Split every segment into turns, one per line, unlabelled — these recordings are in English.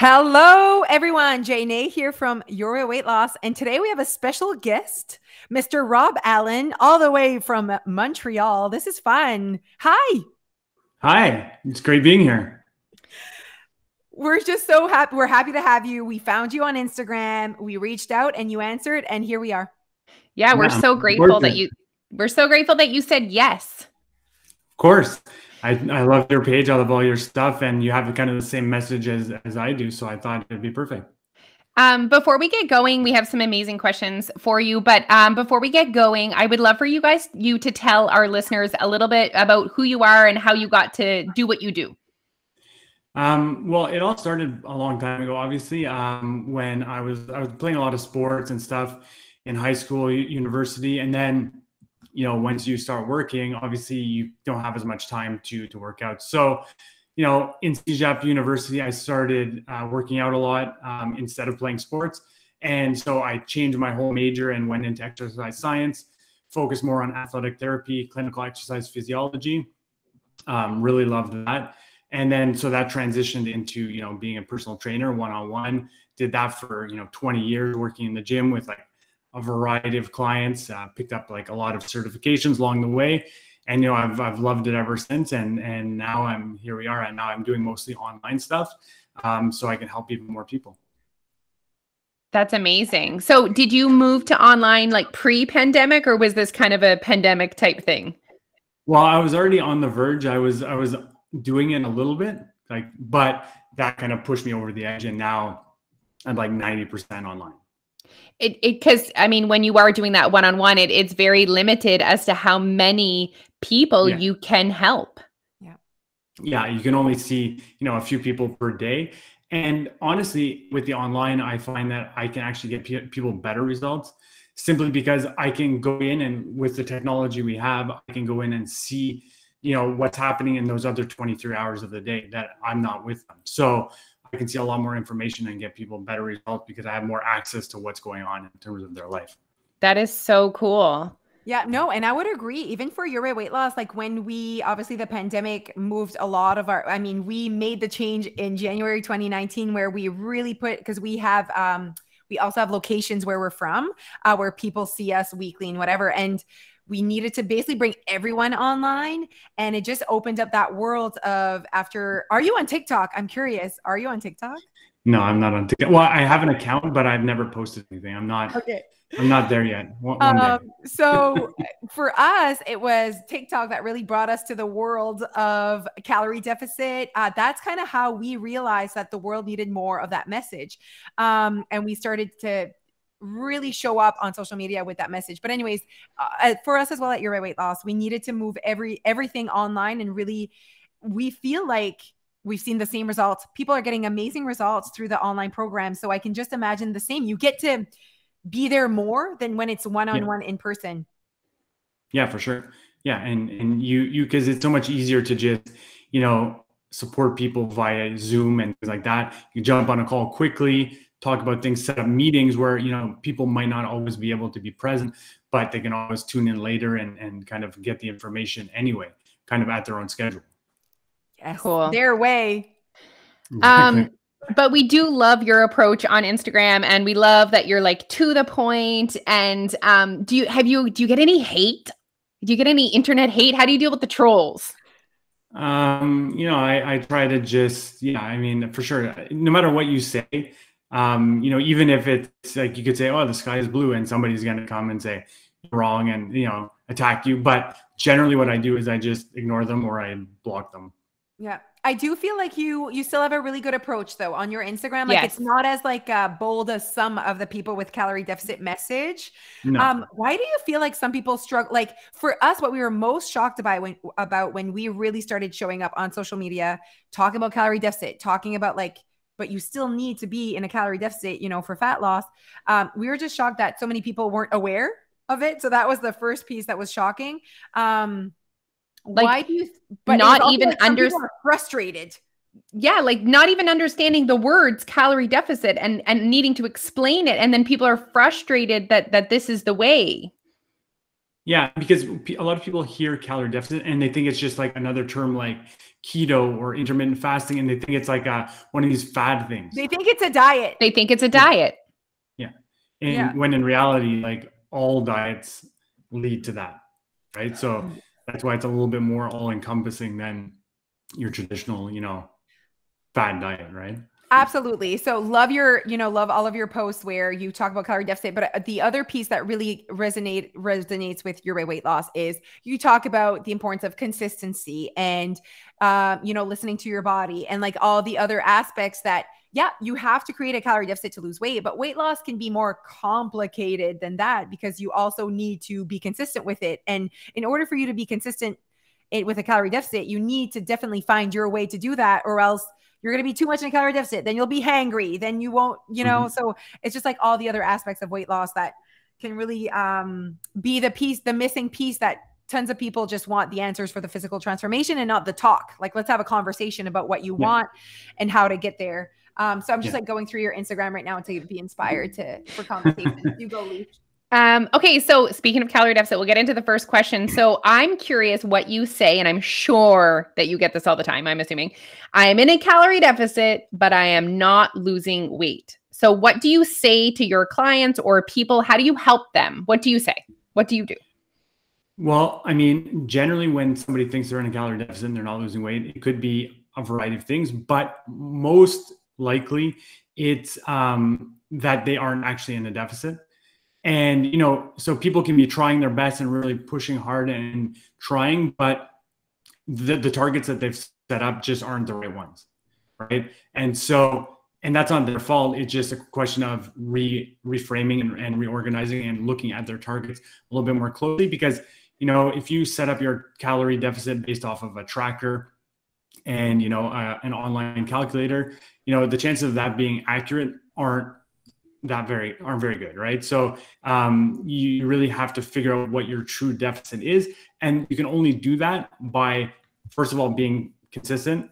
Hello, everyone. Jay here from Your Weight Loss. And today we have a special guest, Mr. Rob Allen, all the way from Montreal. This is fun. Hi.
Hi, it's great being here.
We're just so happy. We're happy to have you. We found you on Instagram. We reached out and you answered, and here we are.
Yeah, we're so grateful that you said yes.
Of course. I love your page. I love all your stuff, and you have kind of the same message as I do. So I thought it'd be perfect.
Before we get going, we have some amazing questions for you. But before we get going, I would love for you to tell our listeners a little bit about who you are and how you got to do what you do.
Well, it all started a long time ago, obviously, when I was playing a lot of sports and stuff in high school, university, and then once you start working, obviously you don't have as much time to work out. So, in CEGEP University, I started working out a lot instead of playing sports. And so I changed my whole major and went into exercise science, focused more on athletic therapy, clinical exercise physiology. Really loved that. And then, so that transitioned into, being a personal trainer, one-on-one, did that for, 20 years, working in the gym with like a variety of clients, picked up like a lot of certifications along the way. And, I've loved it ever since. And now here we are. And now I'm doing mostly online stuff. So I can help even more people.
That's amazing. So did you move to online like pre-pandemic, or was this kind of a pandemic type thing?
Well, I was already on the verge. I was doing it a little bit, but that kind of pushed me over the edge. And now I'm like 90% online.
Because I mean, when you are doing that one-on-one, it's very limited as to how many people you can help.
Yeah, you can only see, a few people per day. And honestly, with the online, I find that I can actually get people better results simply because I can go in, and with the technology we have, I can go in and see, what's happening in those other 23 hours of the day that I'm not with them. So I can see a lot more information and get people better results because I have more access to what's going on in terms of their life.
That is so cool.
Yeah, no, and I would agree, even for Your Weight Loss, like when obviously the pandemic moved a lot of we made the change in January 2019 where we really because we also have locations where we're from, where people see us weekly and whatever. And we needed to basically bring everyone online, and it just opened up that world of are you on TikTok? I'm curious. Are you on TikTok?
No, I'm not on TikTok. Well, I have an account, but I've never posted anything. I'm not there yet. One day.
So for us, it was TikTok that really brought us to the world of calorie deficit. That's kind of how we realized that the world needed more of that message. And we started to really show up on social media with that message. But anyways, for us as well at Your Weight Loss, we needed to move everything online, and really, we feel like we've seen the same results. People are getting amazing results through the online program. So I can just imagine the same. You get to be there more than when it's one-on-one in person.
Yeah, for sure. Yeah. And you, because it's so much easier to just, support people via Zoom and things like that. You jump on a call quickly, talk about things, set up meetings where, people might not always be able to be present, but they can always tune in later and kind of get the information anyway, kind of at their own schedule.
Yes, cool. Their way.
But we do love your approach on Instagram, and we love that you're like to the point. And do you get any hate? Do you get any internet hate? How do you deal with the trolls?
I try to just, for sure, no matter what you say, even if it's like, you could say, oh, the sky is blue, and somebody's going to come and say you're wrong and, attack you. But generally what I do is I just ignore them or I block them.
Yeah. I do feel like you still have a really good approach though on your Instagram. Like It's not as bold as some of the people with calorie deficit message. No. Why do you feel like some people struggle? Like for us, what we were most shocked about when we really started showing up on social media, talking about calorie deficit, talking about but you still need to be in a calorie deficit, for fat loss. We were just shocked that so many people weren't aware of it. So that was the first piece that was shocking. Why do you? But not even understand. Frustrated.
Yeah, like not even understanding the words calorie deficit and needing to explain it, and then people are frustrated that this is the way.
Yeah, because a lot of people hear calorie deficit and they think it's just like another term like keto or intermittent fasting, and they think it's like one of these fad things.
They think it's a diet.
They think it's a diet.
Yeah. And when in reality, like all diets lead to that, right? So that's why it's a little bit more all encompassing than your traditional, fad diet, right?
Absolutely. So love love all of your posts where you talk about calorie deficit. But the other piece that really resonates with your weight loss is you talk about the importance of consistency and, listening to your body and like all the other aspects that, yeah, you have to create a calorie deficit to lose weight, but weight loss can be more complicated than that because you also need to be consistent with it. And in order for you to be consistent with a calorie deficit, you need to definitely find your way to do that, or else you're going to be too much in a calorie deficit. Then you'll be hangry. Then you won't, so it's just like all the other aspects of weight loss that can really be the missing piece that tons of people just want the answers for the physical transformation and not the talk. Like, let's have a conversation about what you want and how to get there. So I'm just like going through your Instagram right now until you'd be inspired for conversation. You go, Leaf.
Okay, so speaking of calorie deficit, we'll get into the first question. So I'm curious what you say, and I'm sure that you get this all the time, I'm assuming. I am in a calorie deficit, but I am not losing weight. So what do you say to your clients or people? How do you help them? What do you say? What do you do?
Well, I mean, generally when somebody thinks they're in a calorie deficit and they're not losing weight, it could be a variety of things, but most likely it's that they aren't actually in a deficit. And, so people can be trying their best and really pushing hard and trying, but the targets that they've set up just aren't the right ones, right? And that's not their fault. It's just a question of reframing and reorganizing and looking at their targets a little bit more closely. Because, if you set up your calorie deficit based off of a tracker and, an online calculator, the chances of that being accurate aren't very good, right? So you really have to figure out what your true deficit is. And you can only do that by, first of all, being consistent.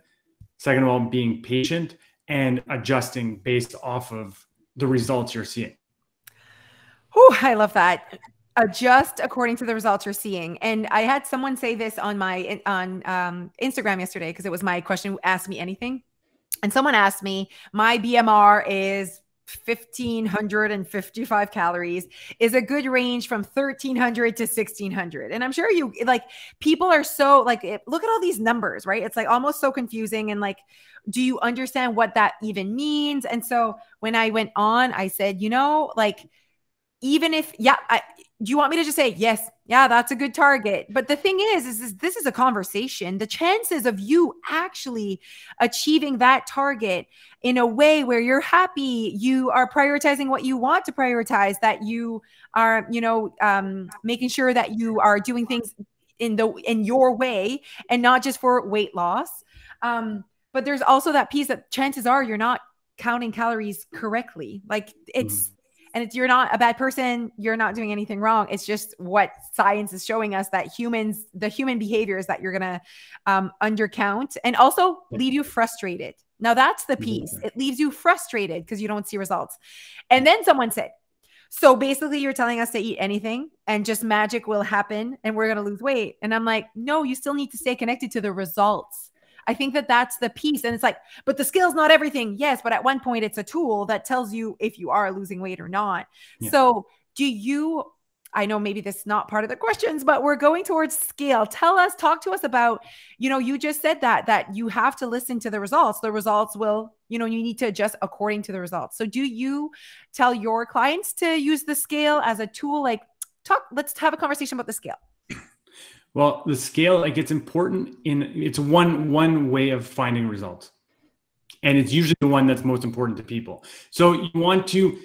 Second of all, being patient and adjusting based off of the results you're seeing.
Oh, I love that. Adjust according to the results you're seeing. And I had someone say this on my Instagram yesterday because it was my question, Ask Me Anything. And someone asked me, my BMR is 1,555 calories, is a good range from 1,300 to 1,600. And I'm sure people are so like, look at all these numbers, right? It's like almost so confusing. And like, do you understand what that even means? And so when I went on, I said, even if, do you want me to just say, yes, yeah, that's a good target? But the thing is this is a conversation. The chances of you actually achieving that target in a way where you're happy, you are prioritizing what you want to prioritize, that you are, making sure that you are doing things in your way and not just for weight loss. But there's also that piece that chances are you're not counting calories correctly. Like you're not a bad person. You're not doing anything wrong. It's just what science is showing us, that the human behaviors that you're going to undercount and also leave you frustrated. Now that's the piece. It leaves you frustrated because you don't see results. And then someone said, so basically you're telling us to eat anything and just magic will happen and we're going to lose weight. And I'm like, no, you still need to stay connected to the results. I think that's the piece. And it's like, but the scale's not everything. Yes. But at one point it's a tool that tells you if you are losing weight or not. Yeah. So I know maybe this is not part of the questions, but we're going towards scale. Talk to us about, you just said that you have to listen to the results. The results will, you need to adjust according to the results. So do you tell your clients to use the scale as a tool? Let's have a conversation about the scale.
Well, the scale, it's important it's one way of finding results. And it's usually the one that's most important to people. So you want to,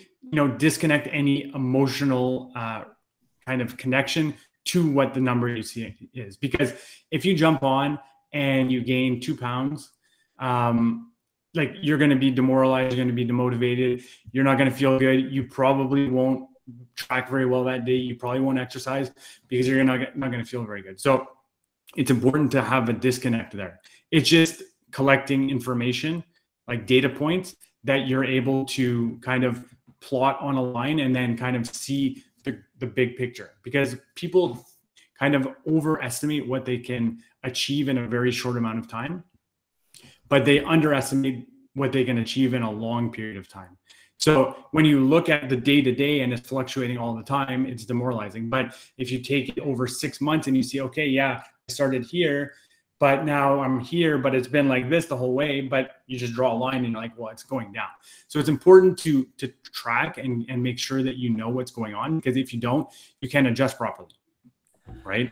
disconnect any emotional kind of connection to what the number you see is. Because if you jump on and you gain 2 pounds, you're going to be demoralized, you're going to be demotivated, you're not going to feel good. You probably won't track very well that day. You probably won't exercise because you're not going to feel very good. So it's important to have a disconnect there. It's just collecting information, like data points that you're able to kind of plot on a line and then kind of see the big picture. Because people kind of overestimate what they can achieve in a very short amount of time, but they underestimate what they can achieve in a long period of time. So when you look at the day to day and it's fluctuating all the time, it's demoralizing. But if you take it over 6 months and you see, okay, yeah, I started here, but now I'm here, but it's been like this the whole way, but you just draw a line and you're like, well, it's going down. So it's important to track and make sure that you know what's going on, because if you don't, you can't adjust properly, right?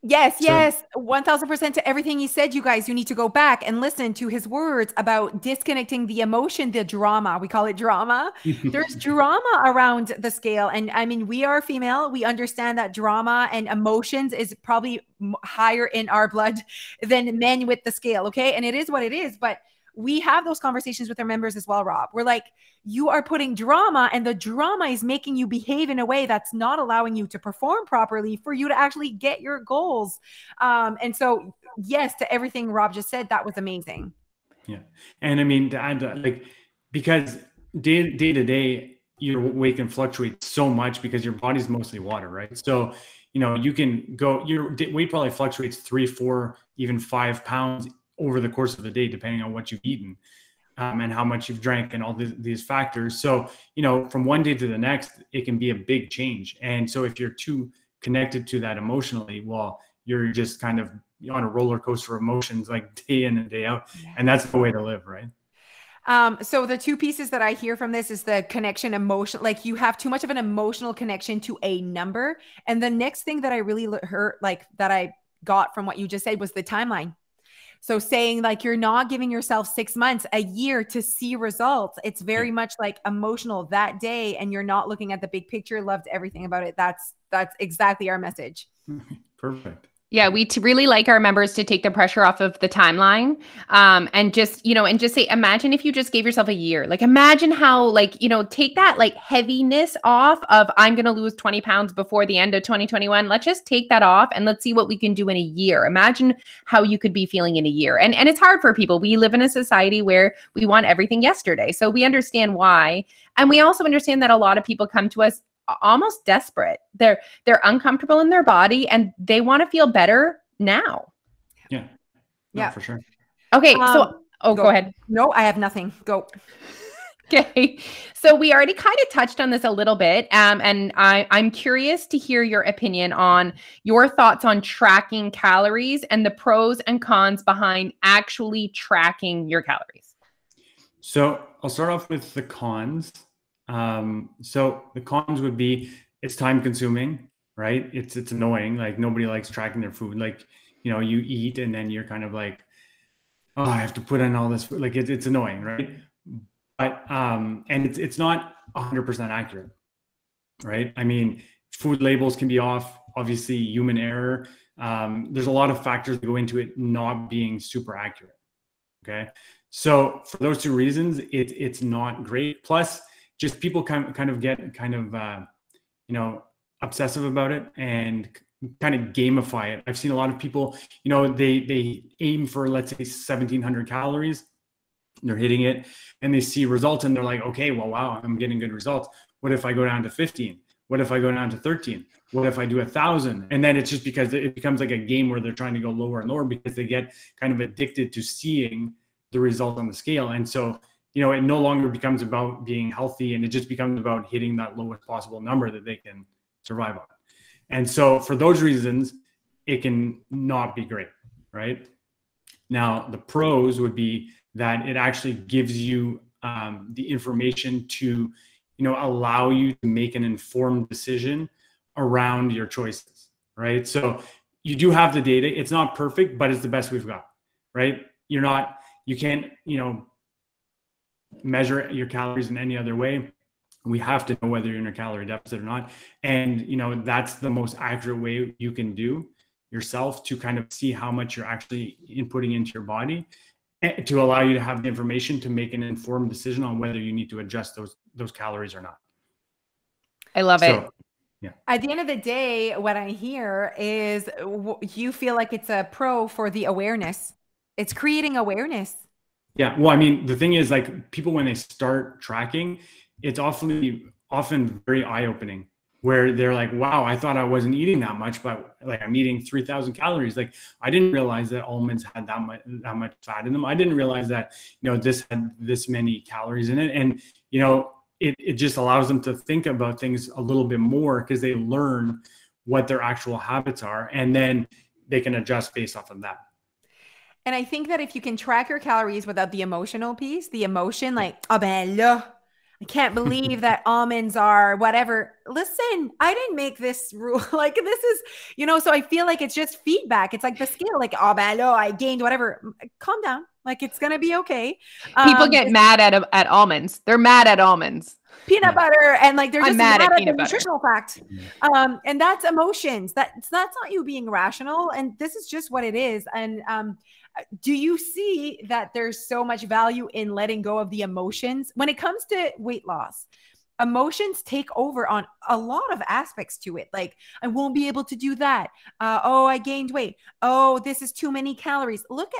Yes, yes, 1000% to everything he said, you guys. You need to go back and listen to his words about disconnecting the emotion, the drama. We call it drama. There's drama around the scale. And I mean, we are female. We understand that drama and emotions is probably higher in our blood than men with the scale. Okay. And it is what it is. But we have those conversations with our members as well, Rob. We're like, you are putting drama, and the drama is making you behave in a way that's not allowing you to perform properly for you to actually get your goals. And so, yes, to everything Rob just said, that was amazing.
Yeah. And I mean, to add to, like, because day to day, your weight can fluctuate so much because your body's mostly water, right? So, you know, you can go, your weight probably fluctuates 3, 4, even 5 pounds over the course of the day, depending on what you've eaten. And how much you've drank and all these factors. So, you know, from one day to the next, it can be a big change. And so if you're too connected to that emotionally, well, you're just kind of on a roller coaster of emotions, like day in and day out. Yeah. And that's the way to live, right?
So the two pieces that I hear from this is the connection emotion, like you have too much of an emotional connection to a number. And the next thing that I really heard, like that I got from what you just said, was the timeline. So saying like you're not giving yourself 6 months, a year to see results. It's very much like emotional that day, and you're not looking at the big picture. Loved everything about it. That's exactly our message.
Perfect.
Yeah, we really like our members to take the pressure off of the timeline, and just, and just say, imagine if you just gave yourself a year. Like, imagine how, like, take that like heaviness off of, I'm going to lose 20 pounds before the end of 2021. Let's just take that off and let's see what we can do in a year. Imagine how you could be feeling in a year. And it's hard for people. We live in a society where we want everything yesterday. So we understand why. And we also understand that a lot of people come to us almost desperate. They're uncomfortable in their body and they want to feel better now.
Yeah.
Yeah,
for sure.
Okay. So, go ahead.
No, I have nothing. Go.
Okay. So we already kind of touched on this a little bit. And I'm curious to hear your opinion on your thoughts on tracking calories and the pros and cons behind actually tracking your calories.
So I'll start off with the cons. So the cons would be, it's time consuming, right? It's annoying. Like, nobody likes tracking their food. Like, you eat and then you're kind of like, oh, I have to put in all this food. Like, it's annoying, right? But, and it's not 100% accurate, right? I mean, food labels can be off, obviously human error. There's a lot of factors that go into it not being super accurate. Okay. So for those two reasons, it's not great. Plus, just people kind of get obsessive about it and kind of gamify it. I've seen a lot of people, they aim for, let's say, 1,700 calories. They're hitting it and they see results and they're like, okay, well, wow, I'm getting good results. What if I go down to 15? What if I go down to 13? What if I do 1,000? And then it's just because it becomes like a game where they're trying to go lower and lower because they get kind of addicted to seeing the result on the scale. And so, it no longer becomes about being healthy, and it just becomes about hitting that lowest possible number that they can survive on. And so for those reasons, it can not be great, right? Now, the pros would be that it actually gives you the information to, allow you to make an informed decision around your choices, right? So you do have the data. It's not perfect, but it's the best we've got, right? You can't, measure your calories in any other way. We have to know whether you're in a calorie deficit or not. And, that's the most accurate way you can do yourself to kind of see how much you're actually inputting into your body, to allow you to have the information to make an informed decision on whether you need to adjust those calories or not.
I love it.
Yeah.
At the end of the day, what I hear is you feel like it's a pro for the awareness. It's creating awareness.
Yeah. Well, I mean, the thing is, like, people, when they start tracking, it's often very eye-opening, where they're like, wow, I thought I wasn't eating that much, but like I'm eating 3,000 calories. Like I didn't realize that almonds had that much fat in them. I didn't realize that, this had this many calories in it. And, it just allows them to think about things a little bit more because they learn what their actual habits are, and then they can adjust based off of that.
And I think that if you can track your calories without the emotional piece, the emotion, like, oh, ben là, I can't believe that almonds are whatever. Listen, I didn't make this rule. Like this is, so I feel like it's just feedback. It's like the scale, like, oh, ben là, I gained whatever. Calm down. Like it's going to be okay.
People get mad at almonds. They're mad at almonds.
Peanut butter, and like they're just
mad at
the nutritional fact. And that's emotions. That's not you being rational. And this is just what it is. And do you see that there's so much value in letting go of the emotions when it comes to weight loss? Emotions take over on a lot of aspects to it. Like, I won't be able to do that. Oh, I gained weight. Oh, this is too many calories. Look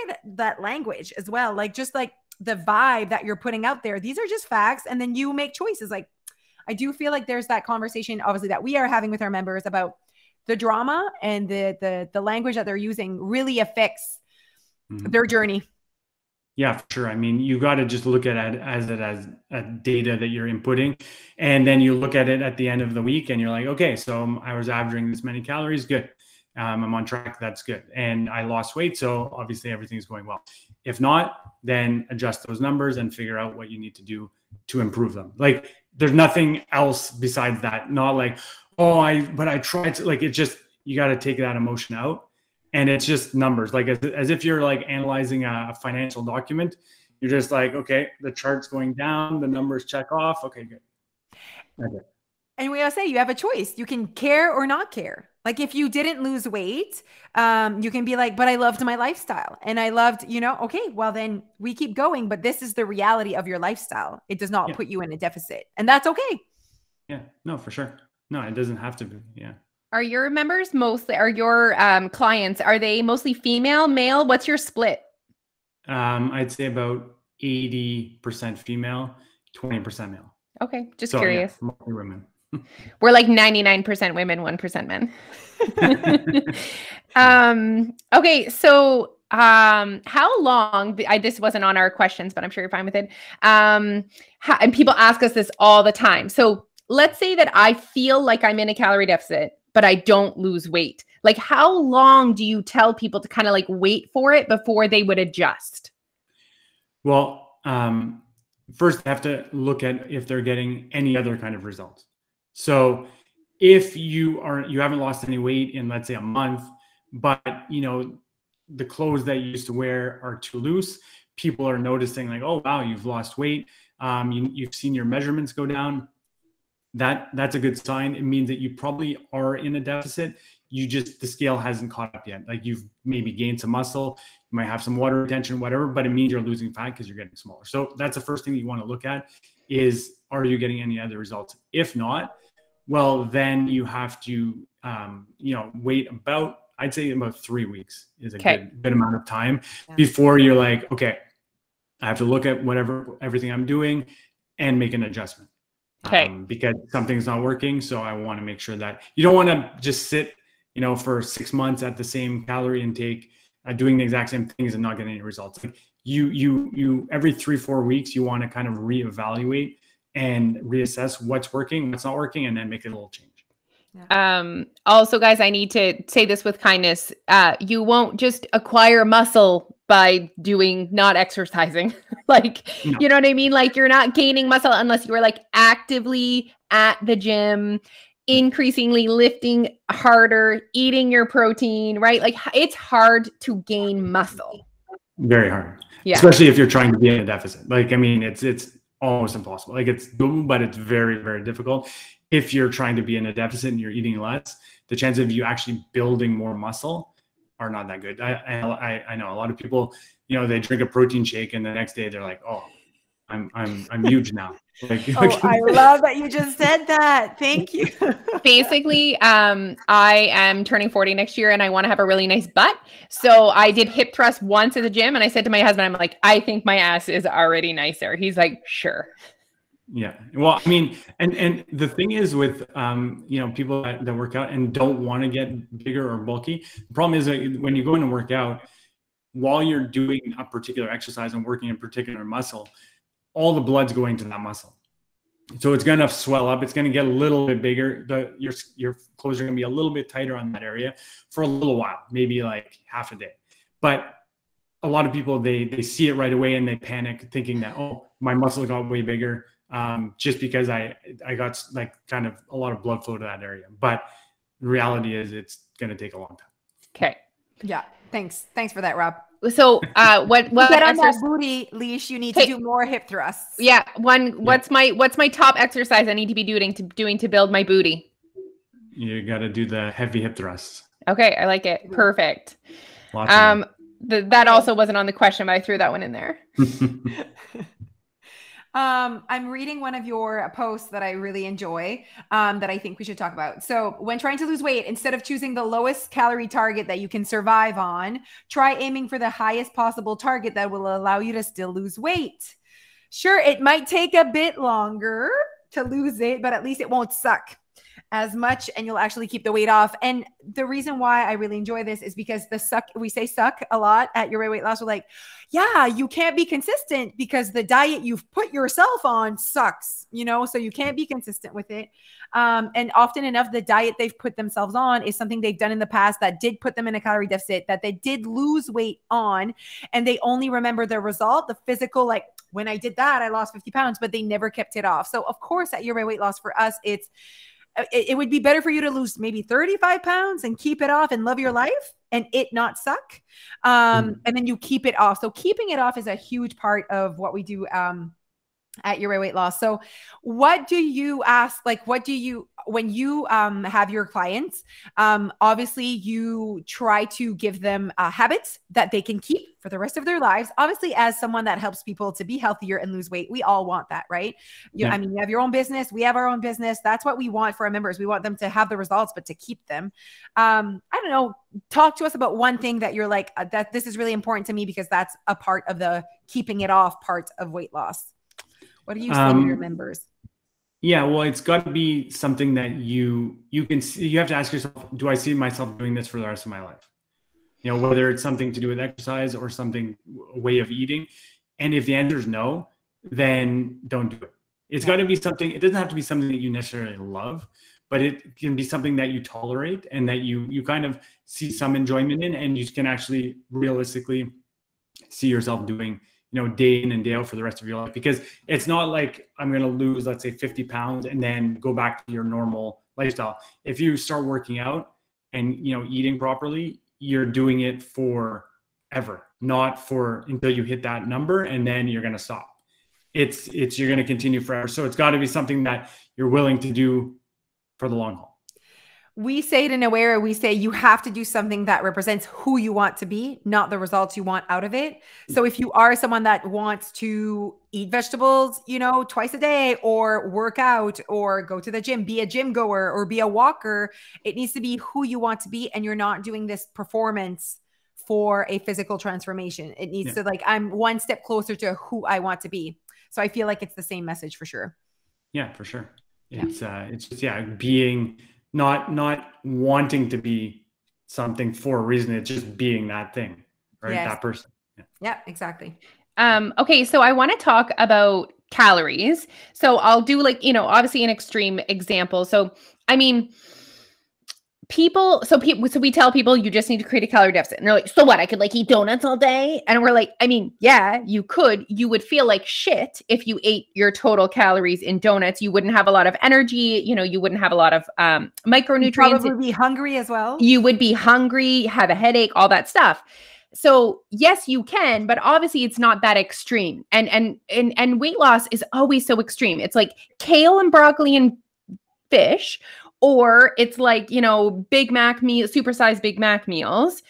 at that language as well. Like, just like the vibe that you're putting out there. These are just facts. And then you make choices. Like, I do feel like there's that conversation, obviously, that we are having with our members about the drama, and the language that they're using really affects their journey.
Yeah, for sure. I mean, you got to just look at it as a data that you're inputting. And then you look at it at the end of the week and you're like, okay, so I was averaging this many calories. Good. I'm on track. That's good. And I lost weight. So obviously everything's going well. If not, then adjust those numbers and figure out what you need to do to improve them. Like there's nothing else besides that. Not like, but I tried to, like, it just, you got to take that emotion out. And it's just numbers, like as if you're like analyzing a financial document. You're just like, okay, the chart's going down, the numbers check off. Okay, good. Okay.
And we all say you have a choice. You can care or not care. Like if you didn't lose weight, you can be like, but I loved my lifestyle and I loved, okay, well then we keep going, but this is the reality of your lifestyle. It does not put you in a deficit, and that's okay.
Yeah, no, for sure. No, it doesn't have to be. Yeah.
Are your members are your clients, are they mostly female, male? What's your split?
I'd say about 80% female, 20% male.
Okay, just curious.
Yeah, mostly women.
We're like 99% women, 1% men. Okay, so how long, this wasn't on our questions, but I'm sure you're fine with it. And people ask us this all the time. So let's say that I feel like I'm in a calorie deficit, but I don't lose weight. Like, how long do you tell people to kind of like wait for it before they would adjust?
Well, first they have to look at if they're getting any other kind of results. So if you haven't lost any weight in, let's say, a month, but the clothes that you used to wear are too loose, people are noticing like, oh, wow, you've lost weight. You've seen your measurements go down. That's a good sign. It means that you probably are in a deficit. The scale hasn't caught up yet. Like you've maybe gained some muscle, you might have some water retention, whatever, but it means you're losing fat because you're getting smaller. So that's the first thing that you want to look at is, are you getting any other results? If not, well, then you have to, wait I'd say about 3 weeks is a good amount of time before you're like, okay, I have to look at everything I'm doing and make an adjustment.
Okay.
Because something's not working. So I want to make sure that you don't want to just sit, for 6 months at the same calorie intake, doing the exact same things and not getting any results. Like you every 3-4 weeks, you want to kind of reevaluate and reassess what's working, what's not working, and then make a little change.
Also, guys, I need to say this with kindness. You won't just acquire muscle by not exercising. Like, no. You know what I mean? Like, you're not gaining muscle unless you are like actively at the gym, increasingly lifting harder, eating your protein, right? Like, it's hard to gain muscle.
Very hard. Yeah. Especially if you're trying to be in a deficit. Like, I mean, it's almost impossible. Like, it's doable, but it's very, very difficult. If you're trying to be in a deficit and you're eating less, the chances of you actually building more muscle are not that good. I know a lot of people, they drink a protein shake and the next day they're like, oh, I'm huge now. Like,
I love that you just said that. Thank you.
Basically, I am turning 40 next year and I want to have a really nice butt. So I did hip thrust once at the gym and I said to my husband, I'm like, I think my ass is already nicer. He's like, sure.
Yeah. Well, I mean, and the thing is with people that work out and don't want to get bigger or bulky, the problem is that when you go in and work out, while you're doing a particular exercise and working a particular muscle, all the blood's going to that muscle. So it's going to swell up. It's going to get a little bit bigger. Your clothes are going to be a little bit tighter on that area for a little while, maybe like half a day. But a lot of people, they see it right away and they panic thinking that, oh, my muscle got way bigger just because I got like kind of a lot of blood flow to that area. But the reality is it's going to take a long time.
Okay.
Yeah. Thanks for that, Rob.
So what
get on that booty leash, you need to do more hip thrusts.
Yeah. What's my top exercise I need to be doing to build my booty?
You got to do the heavy hip thrusts.
Okay, I like it. Perfect. That also wasn't on the question, but I threw that one in there.
I'm reading one of your posts that I really enjoy, that I think we should talk about. So when trying to lose weight, instead of choosing the lowest calorie target that you can survive on, try aiming for the highest possible target that will allow you to still lose weight. Sure, it might take a bit longer to lose it, but at least it won't suck as much and you'll actually keep the weight off. And the reason why I really enjoy this is because we say suck a lot at Your Weight Loss. We're like, yeah, you can't be consistent because the diet you've put yourself on sucks, so you can't be consistent with it. And often enough, the diet they've put themselves on is something they've done in the past that did put them in a calorie deficit, that they did lose weight on, and they only remember the result, the physical, like when I did that, I lost 50 pounds, but they never kept it off. So of course at Your Weight Loss for us, it would be better for you to lose maybe 35 pounds and keep it off and love your life and it not suck. And then you keep it off. So keeping it off is a huge part of what we do at Your Weight Loss. So what do you ask? Like, when you have your clients, obviously you try to give them habits that they can keep for the rest of their lives. Obviously, as someone that helps people to be healthier and lose weight, we all want that, right? I mean, you have your own business. We have our own business. That's what we want for our members. We want them to have the results, but to keep them. I don't know. Talk to us about one thing that you're like, that this is really important to me because that's a part of the keeping it off part of weight loss. What do you say to your members?
Yeah, well, it's got to be something that you can see. You have to ask yourself, do I see myself doing this for the rest of my life? Whether it's something to do with exercise or something, a way of eating. And if the answer is no, then don't do it. It's got to be something. It doesn't have to be something that you necessarily love, but it can be something that you tolerate and that you kind of see some enjoyment in, and you can actually realistically see yourself doing, day in and day out for the rest of your life. Because it's not like I'm going to lose, let's say 50 pounds and then go back to your normal lifestyle. If you start working out and, eating properly, you're doing it forever, not for until you hit that number and then you're going to stop. You're going to continue forever. So it's got to be something that you're willing to do for the long haul.
We say it in a way where we say you have to do something that represents who you want to be, not the results you want out of it. So if you are someone that wants to eat vegetables, twice a day, or work out, or go to the gym, be a gym goer, or be a walker, it needs to be who you want to be. And you're not doing this performance for a physical transformation. It needs to, like, I'm one step closer to who I want to be. So I feel like it's the same message for sure.
Yeah, for sure. It's just, being not wanting to be something for a reason. It's just being that thing, right?
Yes.
That person.
Yeah, exactly.
Okay. So I want to talk about calories. So I'll do obviously an extreme example. So, I mean, so we tell people you just need to create a calorie deficit, and they're like, so what? I could eat donuts all day. And we're like, I mean, yeah, you could. You would feel like shit if you ate your total calories in donuts. You wouldn't have a lot of energy. You wouldn't have a lot of micronutrients. You'd
probably be hungry as well.
You would be hungry, have a headache, all that stuff. So yes, you can, but obviously it's not that extreme. And weight loss is always so extreme. It's like kale and broccoli and fish. Or it's like, Big Mac meal, supersized Big Mac meals.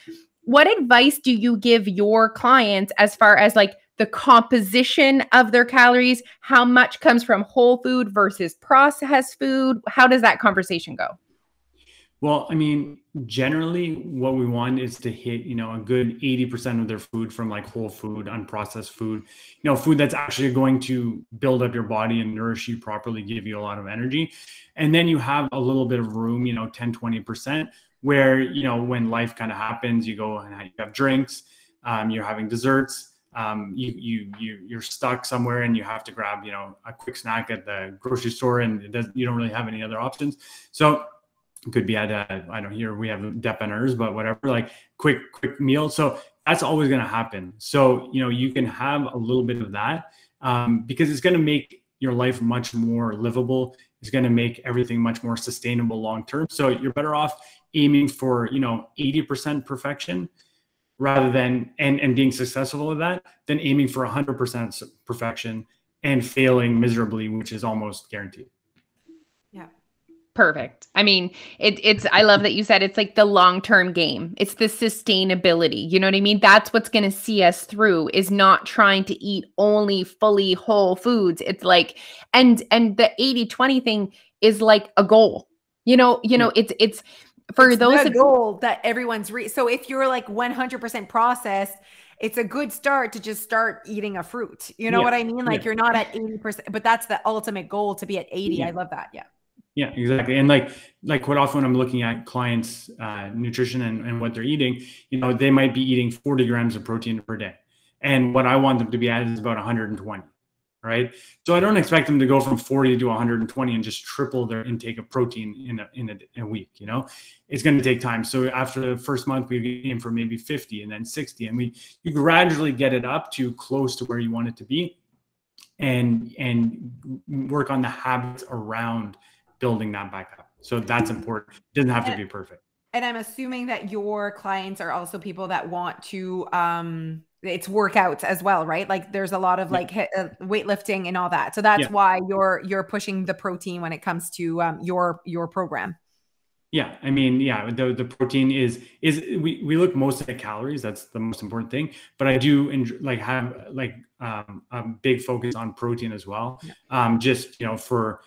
What advice do you give your clients as far as the composition of their calories? How much comes from whole food versus processed food? How does that conversation go?
Well, I mean, generally what we want is to hit, a good 80% of their food from like whole food, unprocessed food, food that's actually going to build up your body and nourish you properly, give you a lot of energy. And then you have a little bit of room, 10, 20% where, when life kind of happens, you go and you have drinks, you're having desserts, you're stuck somewhere and you have to grab, a quick snack at the grocery store and you don't really have any other options. So it could be at I don't here we have depanners, but whatever, like quick meal. So that's always going to happen. So, you can have a little bit of that because it's going to make your life much more livable. It's going to make everything much more sustainable long term. So you're better off aiming for, 80% perfection rather than and being successful with that than aiming for 100% perfection and failing miserably, which is almost guaranteed.
Yeah.
Perfect. I mean, it's, I love that you said it's like the long-term game. It's the sustainability. You know what I mean? That's what's going to see us through, is not trying to eat only fully whole foods. It's like, and the 80-20 thing is like a goal, it's for those
the goal that everyone's so if you're like 100% processed, it's a good start to just start eating a fruit. You know what I mean? Like you're not at 80%, but that's the ultimate goal, to be at 80. Yeah. I love that. Yeah.
Yeah, exactly. And like quite often when I'm looking at clients' nutrition and what they're eating, they might be eating 40 grams of protein per day. And what I want them to be at is about 120, right? So I don't expect them to go from 40 to 120 and just triple their intake of protein in a week, It's going to take time. So after the first month, we aim for maybe 50 and then 60. And you gradually get it up to close to where you want it to be and work on the habits around building that back up. So that's important. It doesn't have to be perfect.
And I'm assuming that your clients are also people that want to, it's workouts as well, right? Like there's a lot of like weightlifting and all that. So that's why you're pushing the protein when it comes to your program.
Yeah. I mean, the protein is we look mostly at calories. That's the most important thing, but I do have a big focus on protein as well. Just, for,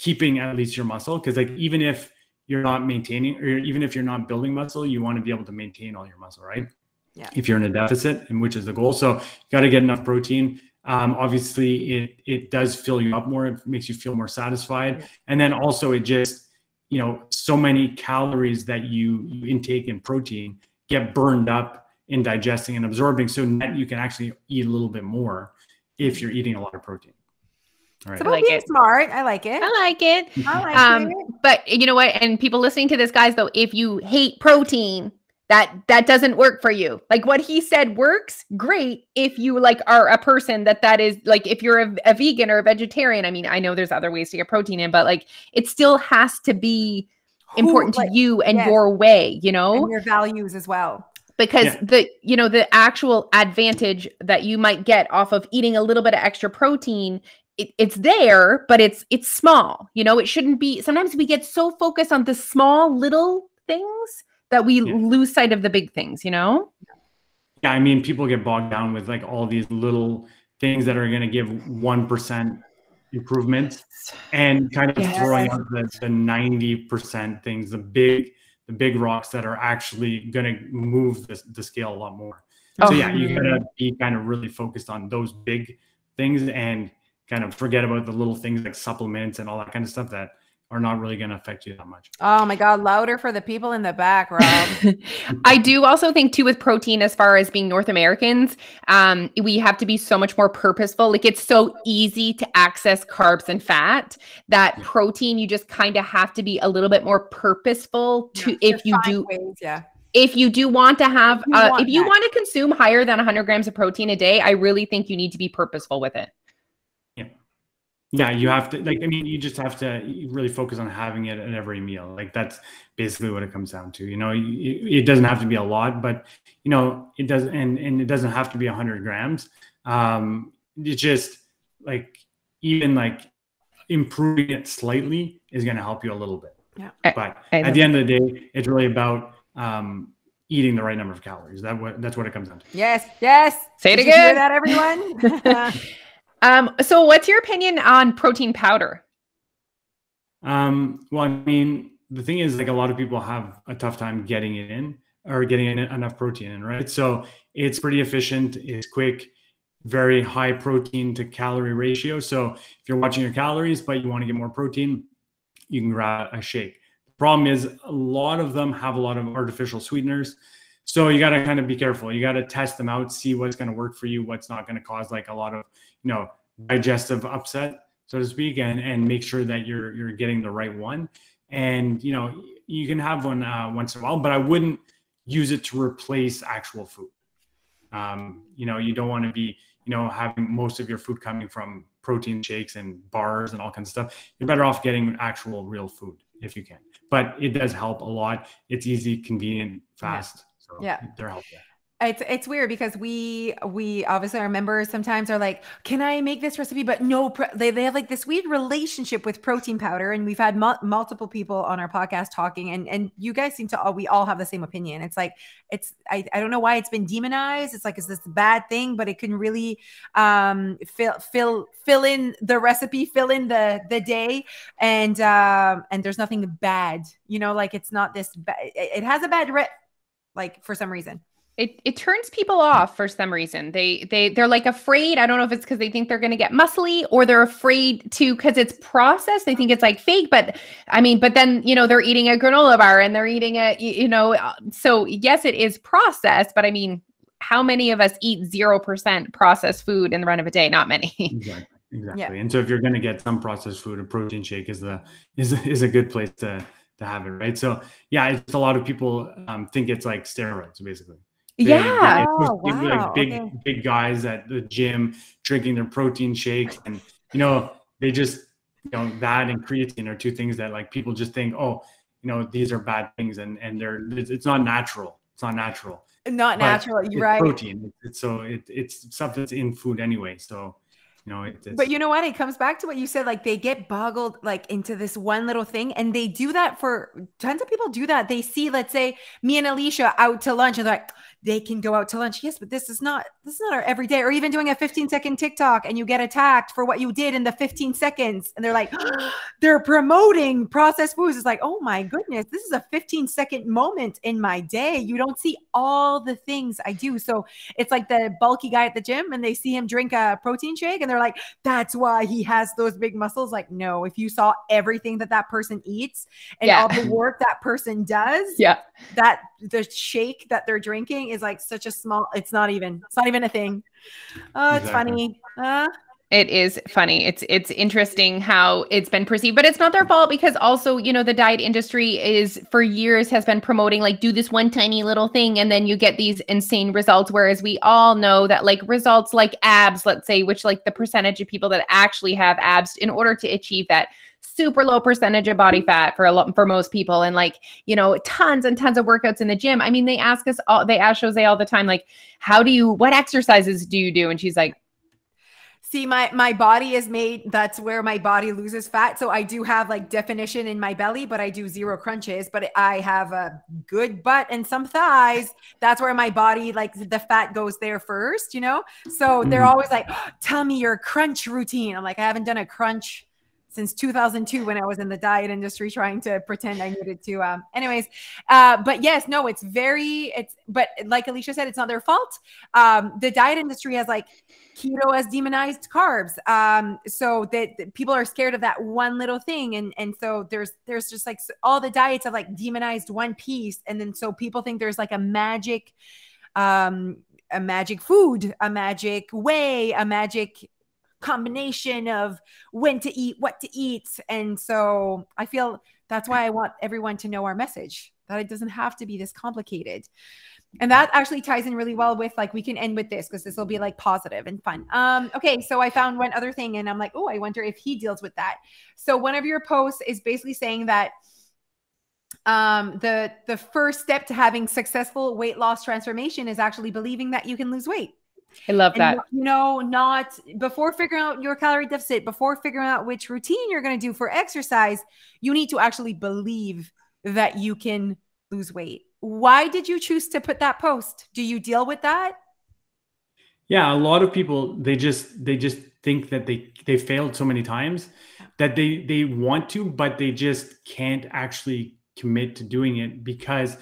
keeping at least your muscle. Because like, even if you're not maintaining, or even if you're not building muscle, you want to be able to maintain all your muscle, right? Yeah. If you're in a deficit, and which is the goal. So you got to get enough protein. Obviously it does fill you up more. It makes you feel more satisfied. And then also it just, so many calories that you intake in protein get burned up in digesting and absorbing. So net you can actually eat a little bit more if you're eating a lot of protein. All right.
It's about being smart. I like it.
But you know what? And people listening to this, guys, though, if you hate protein, that doesn't work for you. Like what he said works great if you like are a person that is like, if you're a vegan or a vegetarian. I mean, I know there's other ways to get protein in, but like it still has to be important to you and your way, and
your values as well.
Because the actual advantage that you might get off of eating a little bit of extra protein, it's there, but it's small. It shouldn't be. Sometimes we get so focused on the small little things that we lose sight of the big things,
Yeah, I mean, people get bogged down with like all these little things that are going to give 1% improvement and kind of throwing out the 90% things, the big rocks that are actually going to move the scale a lot more. So you gotta be kind of really focused on those big things and kind of forget about the little things like supplements and all that kind of stuff that are not really going to affect you that much.
Oh my God. Louder for the people in the back, Rob.
I do also think too, with protein, as far as being North Americans, we have to be so much more purposeful. Like it's so easy to access carbs and fat that protein, you just kind of have to be a little bit more purposeful if you do. If you do want to have, if you want to consume higher than 100 grams of protein a day, I really think you need to be purposeful with it.
Yeah, you have to you just have to really focus on having it at every meal. Like that's basically what it comes down to. It doesn't have to be a lot, but it does, and it doesn't have to be 100 grams. It's just like even like improving it slightly is going to help you a little bit. Yeah. But at the end of the day, it's really about eating the right number of calories. That's what it comes down to.
Yes.
Say it
Did
again.
You hear that, everyone?
So what's your opinion on protein powder?
Well, I mean, the thing is, like, a lot of people have a tough time getting it in, or getting enough protein in, right? So it's pretty efficient, it's quick, very high protein to calorie ratio. So if you're watching your calories, but you want to get more protein, you can grab a shake. The problem is a lot of them have a lot of artificial sweeteners. So you got to kind of be careful. You got to test them out, see what's going to work for you, what's not going to cause like a lot of, digestive upset, so to speak, and make sure that you're getting the right one. And, you can have one once in a while, but I wouldn't use it to replace actual food. You don't want to be, having most of your food coming from protein shakes and bars and all kinds of stuff. You're better off getting actual real food if you can. But it does help a lot. It's easy, convenient, fast. So they're helpful.
It's weird because we obviously, our members sometimes are like, can I make this recipe? But no, they have like this weird relationship with protein powder. And we've had multiple people on our podcast talking, and you guys seem to we all have the same opinion. It's like, I don't know why it's been demonized. It's like, is this a bad thing? But it can really fill in the recipe, fill in the day. And there's nothing bad, like it's not this bad. It has a bad like for some reason.
It turns people off for some reason. They're like afraid. I don't know if it's because they think they're going to get muscly, or they're afraid to, because it's processed. They think it's like fake, but then, they're eating a granola bar and they're eating so yes, it is processed, but I mean, how many of us eat 0% processed food in the run of a day? Not many.
Exactly. Yeah. And so if you're going to get some processed food, a protein shake is a good place to have it. Right. So yeah, it's a lot of people think it's like steroids, basically. Big guys at the gym drinking their protein shakes, and they just that and creatine are two things that like people just think, these are bad things, and it's not natural. It's not natural.
You're right.
Protein. It's something that's in food anyway. So.
But you know what? It comes back to what you said. Like they get boggled like into this one little thing, and they do that for tons of people. Do that. They see, let's say, me and Alicia out to lunch, and they're like, they can go out to lunch. Yes, but this is not our everyday. Or even doing a 15-second TikTok, and you get attacked for what you did in the 15 seconds, and they're like, they're promoting processed foods. It's like, oh my goodness, this is a 15-second moment in my day. You don't see all the things I do. So it's like the bulky guy at the gym, and they see him drink a protein shake, and they're like, that's why he has those big muscles. Like, no, if you saw everything that person eats and all the work that person does, that the shake that they're drinking is like such a small, it's not even a thing. Oh, it's funny.
It is funny. It's interesting how it's been perceived, but it's not their fault, because also, the diet industry is for years has been promoting like, do this one tiny little thing and then you get these insane results. Whereas we all know that like results like abs, let's say, which like the percentage of people that actually have abs, in order to achieve that, super low percentage of body fat for most people, and like tons and tons of workouts in the gym. I mean, they ask Jose all the time, like, what exercises do you do? And she's like,
see, my body is made, that's where my body loses fat. So I do have like definition in my belly, but I do 0 crunches, but I have a good butt and some thighs. That's where my body, like the fat goes there first, So they're always like, tell me your crunch routine. I'm like, I haven't done a crunch since 2002 when I was in the diet industry trying to pretend I needed to. But yes, no, but like Alicia said, it's not their fault. The diet industry has like keto as demonized carbs. So that people are scared of that one little thing. And so there's just like all the diets have like demonized one piece. And then so people think there's like a magic food, a magic way, a magic combination of when to eat, what to eat. And so I feel that's why I want everyone to know our message, that it doesn't have to be this complicated. And that actually ties in really well with like, we can end with this because this will be like positive and fun. Okay. So I found one other thing and I'm like, oh, I wonder if he deals with that. So one of your posts is basically saying that the first step to having successful weight loss transformation is actually believing that you can lose weight.
I love that.
Not before figuring out your calorie deficit, before figuring out which routine you're going to do for exercise, you need to actually believe that you can lose weight. Why did you choose to put that post? Do you deal with that?
Yeah, a lot of people, they just think that they failed so many times that they want to, but they just can't actually commit to doing it, because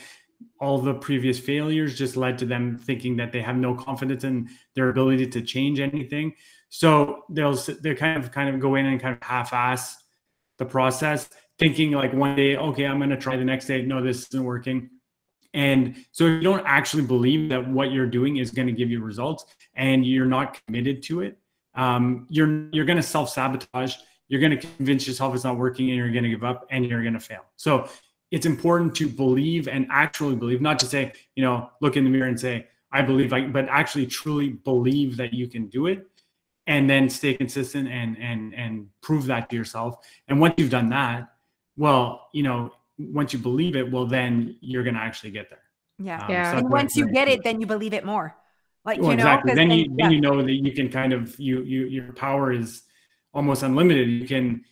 all the previous failures just led to them thinking that they have no confidence in their ability to change anything. So they kind of go in and kind of half-ass the process, thinking like one day, okay, I'm going to try, the next day, no, this isn't working. And so if you don't actually believe that what you're doing is going to give you results and you're not committed to it, you're going to self-sabotage. You're going to convince yourself it's not working, and you're going to give up, and you're going to fail. So it's important to believe, and actually believe, not to say, look in the mirror and say, I believe, but actually truly believe that you can do it, and then stay consistent and prove that to yourself. And once you've done that, well, once you believe it, well, then you're going to actually get there.
Yeah. So and once you get it, then you believe it more. Like,
exactly. Then you know that you can kind of, your power is almost unlimited. You can,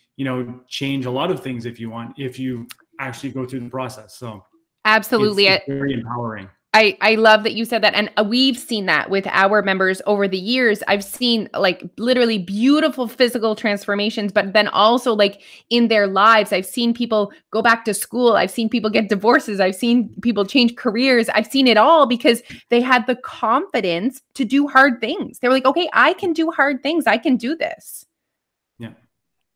change a lot of things if you want, if you actually go through the process. So
absolutely.
It's very empowering.
I love that you said that. And we've seen that with our members over the years. I've seen like literally beautiful physical transformations, but then also like in their lives, I've seen people go back to school. I've seen people get divorces. I've seen people change careers. I've seen it all because they had the confidence to do hard things. They were like, okay, I can do hard things. I can do this.
Yeah.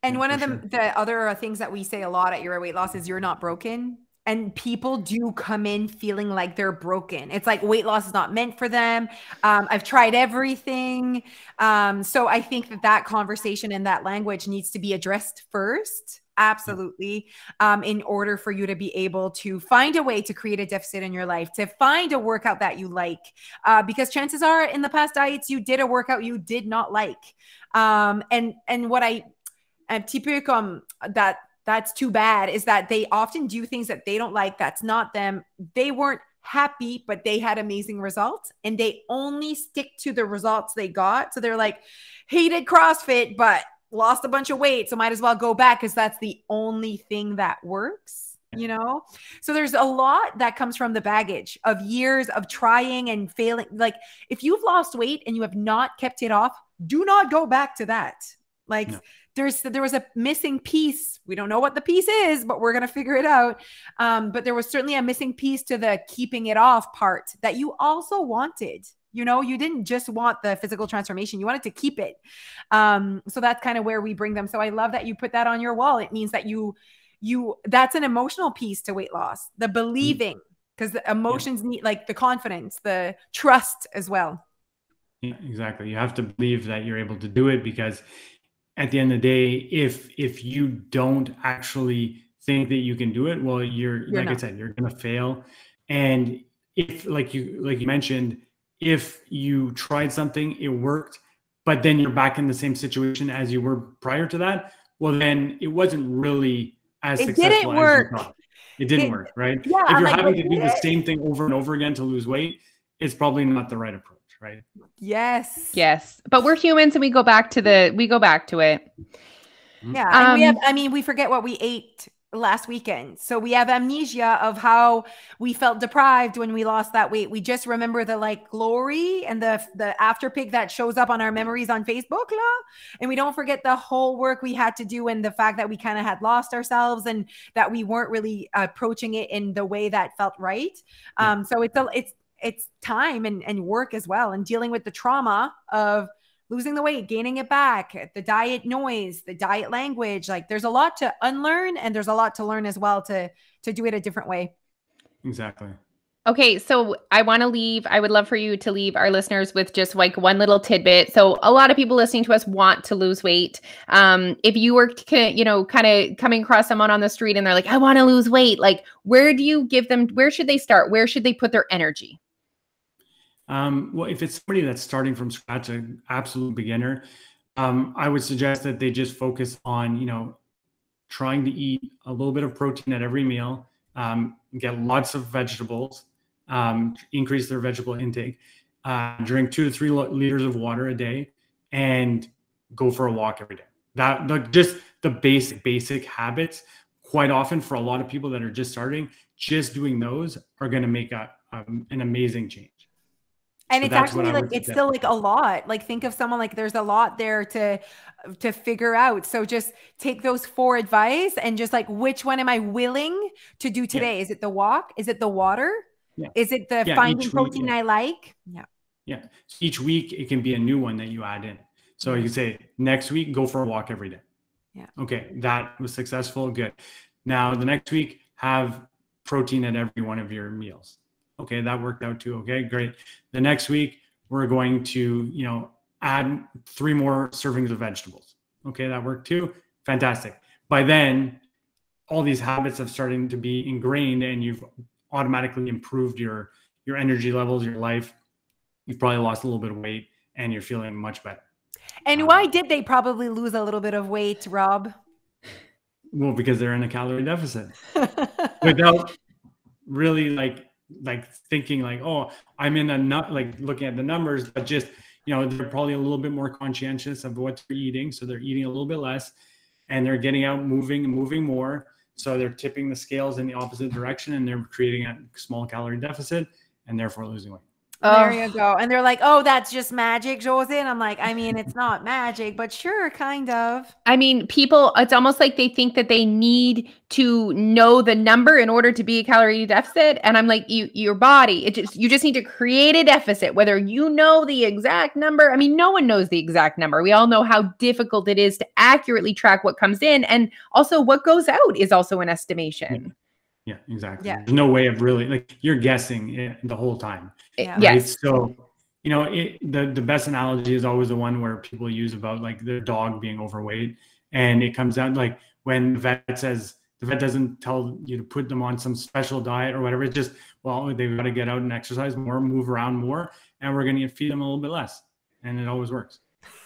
And one of the other things that we say a lot at Your Weight Loss is you're not broken. And people do come in feeling like they're broken. It's like weight loss is not meant for them. I've tried everything. So I think that conversation and that language needs to be addressed first. Absolutely. In order for you to be able to find a way to create a deficit in your life, to find a workout that you like. Because chances are in the past diets, you did a workout you did not like. And what I typically that's too bad is that they often do things that they don't like. That's not them. They weren't happy, but they had amazing results, and they only stick to the results they got. So they're like, hated CrossFit, but lost a bunch of weight. So might as well go back because that's the only thing that works, So there's a lot that comes from the baggage of years of trying and failing. Like if you've lost weight and you have not kept it off, do not go back to that. Like no. There was a missing piece. We don't know what the piece is, but we're going to figure it out. But there was certainly a missing piece to the keeping it off part that you also wanted. You didn't just want the physical transformation. You wanted to keep it. So that's kind of where we bring them. So I love that you put that on your wall. It means that that's an emotional piece to weight loss, the believing, because the emotions need like the confidence, the trust as well.
Yeah, exactly. You have to believe that you're able to do it, because at the end of the day, if you don't actually think that you can do it, well, you're like not. I said, you're going to fail. And if like you mentioned, if you tried something, it worked, but then you're back in the same situation as you were prior to that, well, then it wasn't really as successful as you thought. It didn't work, right? Yeah, if you're having to do the same thing over and over again to lose weight, it's probably not the right approach. Right.
Yes. But we're humans and we go back to it.
Yeah. And we forget what we ate last weekend. So we have amnesia of how we felt deprived when we lost that weight. We just remember the glory and the after pic that shows up on our memories on Facebook. And we don't forget the whole work we had to do and the fact that we kind of had lost ourselves and that we weren't really approaching it in the way that felt right. So it's time and work as well, and dealing with the trauma of losing the weight, gaining it back, the diet noise, the diet language. Like there's a lot to unlearn and there's a lot to learn as well to do it a different way.
Exactly.
Okay. So I would love for you to leave our listeners with just like one little tidbit. So a lot of people listening to us want to lose weight. If you were, kind of coming across someone on the street and they're like, I want to lose weight. Like, where should they start? Where should they put their energy?
Well, if it's somebody that's starting from scratch, an absolute beginner, I would suggest that they just focus on, trying to eat a little bit of protein at every meal, get lots of vegetables, increase their vegetable intake, drink 2 to 3 liters of water a day, and go for a walk every day. Just the basic habits. Quite often for a lot of people that are just starting, just doing those are going to make an amazing change.
And
So
it's
that's what
actually
I
like,
would
it's
suggest.
still like a lot. Like think of someone like there's a lot there to figure out. So just take those 4 advice and just like, which one am I willing to do
Yeah.
today? Is it the walk? Is it the water?
Yeah.
Is it the
Yeah.
finding
Each week.
protein
Yeah.
I like? Yeah.
Yeah. Each week it can be a new one that you add in. So you say next week, go for a walk every day.
Yeah.
Okay. That was successful. Good. Now the next week, have protein at every one of your meals. Okay. That worked out too. Okay. Great. The next week, we're going to, add 3 more servings of vegetables. Okay. That worked too. Fantastic. By then, all these habits have started to be ingrained and you've automatically improved your energy levels, your life. You've probably lost a little bit of weight and you're feeling much better.
And why did they probably lose a little bit of weight, Rob?
Well, because they're in a calorie deficit without really like thinking like, oh, I'm in a nut, like looking at the numbers, but just, they're probably a little bit more conscientious of what they're eating. So they're eating a little bit less and they're getting out, moving more. So they're tipping the scales in the opposite direction and they're creating a small calorie deficit and therefore losing weight.
There you go. And they're like, oh, that's just magic, Jose. And I'm like, I mean, it's not magic, but sure, kind of.
I mean, people, it's almost like they think that they need to know the number in order to be a calorie deficit. And I'm like, your body, you just need to create a deficit, whether you know the exact number. I mean, no one knows the exact number. We all know how difficult it is to accurately track what comes in. And also what goes out is also an estimation.
Yeah, exactly.
Yeah.
There's no way of really, like, you're guessing the whole time.
Yeah.
Right?
Yes.
So, the best analogy is always the one where people use about like their dog being overweight. And it comes out like when the vet doesn't tell you to put them on some special diet or whatever. It's just, well, they've got to get out and exercise more, move around more, and we're going to feed them a little bit less. And it always works.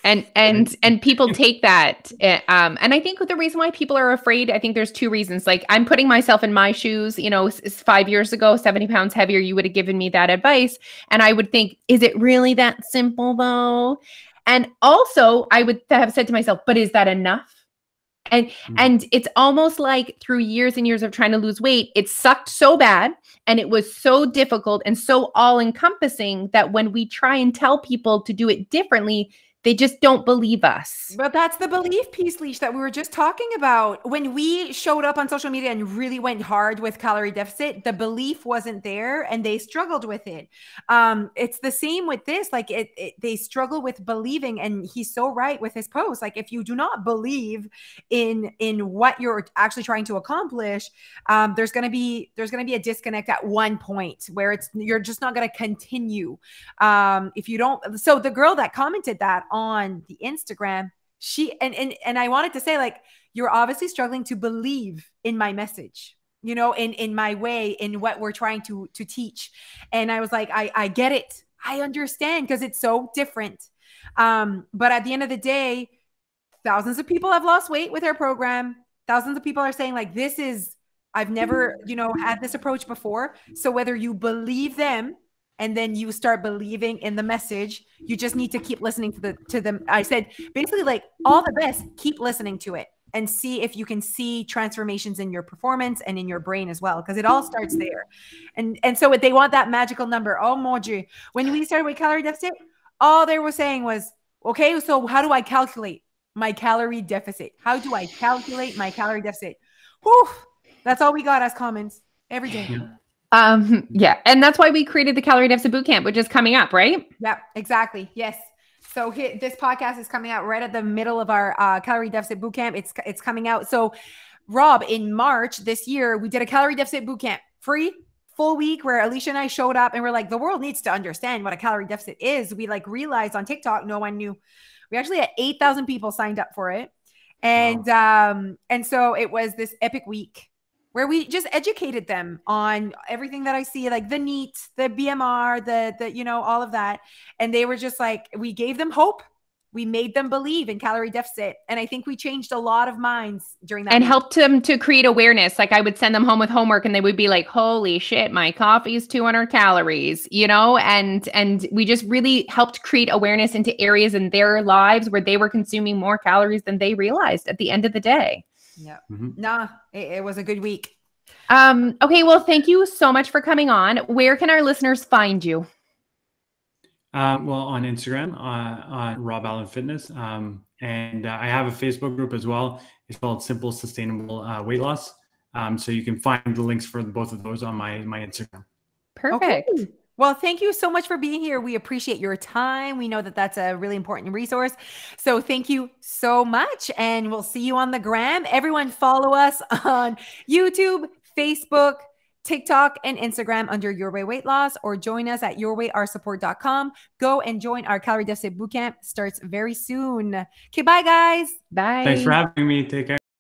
And people take that. And I think the reason why people are afraid, I think there's 2 reasons. Like I'm putting myself in my shoes, 5 years ago, 70 pounds heavier, you would have given me that advice. And I would think, is it really that simple though? And also I would have said to myself, but is that enough? And it's almost like through years and years of trying to lose weight, it sucked so bad and it was so difficult and so all encompassing that when we try and tell people to do it differently, they just don't believe us.
But that's the belief piece, Leash, that we were just talking about. When we showed up on social media and really went hard with calorie deficit, the belief wasn't there and they struggled with it. It's the same with this. Like they struggle with believing, and he's so right with his post. Like if you do not believe in what you're actually trying to accomplish, there's going to be a disconnect at one point where you're just not going to continue. If you don't. So the girl that commented that on the Instagram, she and I wanted to say, like, you're obviously struggling to believe in my message, in my way, in what we're trying to teach. And I was like, I get it. I understand, because it's so different. But at the end of the day, thousands of people have lost weight with our program. Thousands of people are saying like, I've never, had this approach before. So whether you believe them and then you start believing in the message, you just need to keep listening to them. I said, basically, like, all the best, keep listening to it and see if you can see transformations in your performance and in your brain as well, because it all starts there. And so they want that magical number. Oh, Moji, when we started with calorie deficit, all they were saying was, okay, so how do I calculate my calorie deficit? How do I calculate my calorie deficit? Whew, that's all we got as comments every day.
Yeah.
Yeah. And that's why we created the Calorie Deficit Bootcamp, which is coming up, right?
Yeah, exactly. Yes. So this podcast is coming out right at the middle of our Calorie Deficit Bootcamp. It's coming out. So Rob, in March this year, we did a Calorie Deficit Bootcamp, free, full week, where Alicia and I showed up and we're like, the world needs to understand what a calorie deficit is. We realized on TikTok, no one knew. We actually had 8,000 people signed up for it. And, wow. And so it was this epic week where we just educated them on everything that I see, like the NEAT, the BMR, the all of that. And they were just like, we gave them hope. We made them believe in calorie deficit. And I think we changed a lot of minds during that.
And helped them to create awareness. Like I would send them home with homework and they would be like, holy shit, my coffee is 200 calories, and we just really helped create awareness into areas in their lives where they were consuming more calories than they realized at the end of the day.
Yeah. Nah, it was a good week.
Okay. Well, thank you so much for coming on. Where can our listeners find you?
Well, on Instagram, on Rob Allen Fitness, and I have a Facebook group as well. It's called Simple Sustainable Weight Loss. So you can find the links for both of those on my Instagram.
Perfect.
Okay. Well, thank you so much for being here. We appreciate your time. We know that that's a really important resource. So thank you so much. And we'll see you on the gram. Everyone follow us on YouTube, Facebook, TikTok, and Instagram under Your Way Weight Loss, or join us at yourwayoursupport.com. Go and join our Calorie Deficit Bootcamp. Starts very soon. Okay, bye guys.
Bye.
Thanks for having me. Take care.